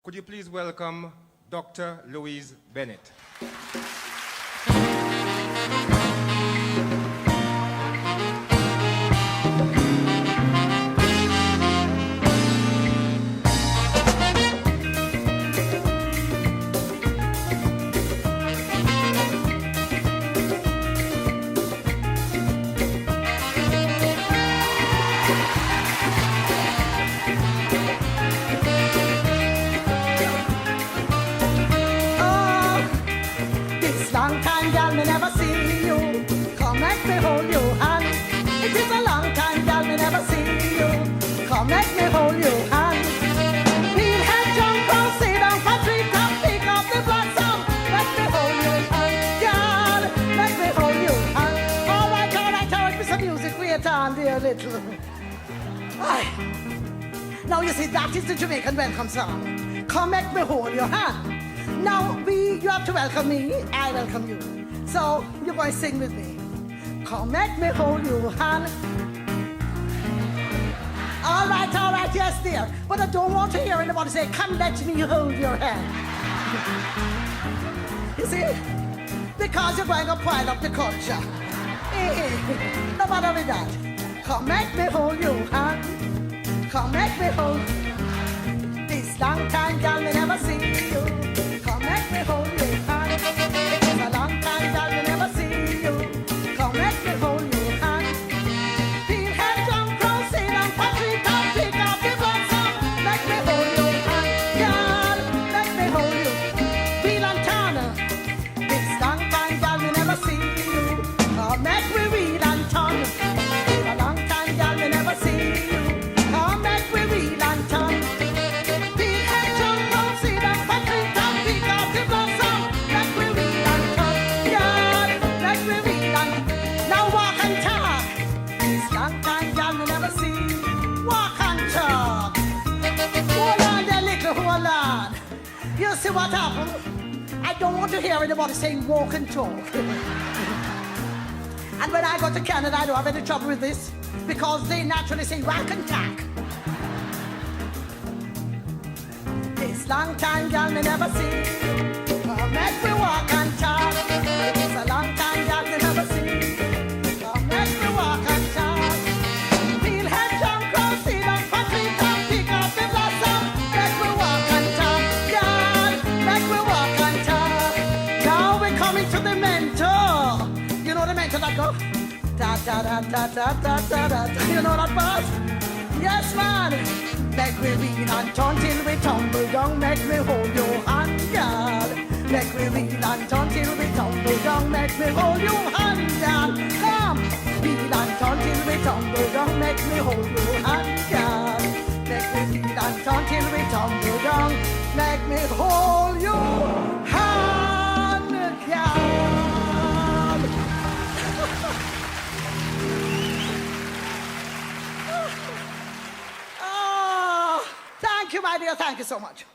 Could you please welcome Dr. Louise Bennett? Long time, girl, me never see you. Come let me hold your hand. It is a long time, girl, me never see you. Come let me hold your hand. We'll head jump round, sit down for tree top, pick up the blossom. Let me hold your hand, girl. Let me hold your hand. All right, with some music, wait on, dear little. Aye. Now you see, that is the Jamaican welcome song. Come let me hold your hand. Now, you have to welcome me, I welcome you. So, you're going to sing with me. Come let me hold your hand. All right, yes, dear. But I don't want to hear anybody say, come let me hold your hand. You see? Because you're going to pile up the culture. No matter with that. Come let me hold your hand. Come let me hold. This long time, girl, me never see you. Come let me hold your hand. It's a long time, girl, me never see you. Come let me hold your hand. Feel head jump cross in and pottery top, pick up the blossom. Let me hold your hand, girl. Let me hold you. Feel and turn. This long time, girl, me never see you. Come let me read and turn. It's a long time, girl, me never see you. Come let me read and turn. You see what happened? I don't want to hear anybody saying walk and talk. And when I go to Canada, I don't have any trouble with this because they naturally say walk and talk. This long time, girl, me never see. Come let me walk and talk. It's a long time, girl, me never see. Come let me walk and talk. Feel head jump cross, see them pottery top, pick up the blossom. Let me walk and talk, girl. Let me walk and talk. Now we're coming to the mentor. You know the mentor that go? Da da da da da da da da. You know that part? Yes, man. Make me read and turn till we tumble down. Make me hold your hand, girl. Make me read and turn till we tumble down. Make me hold your hand, girl. Come, read and turn till we tumble down. Make me hold your hand, girl. Make me read and turn till we tumble down. Make me hold your hand, girl. Thank you, my dear. Thank you so much.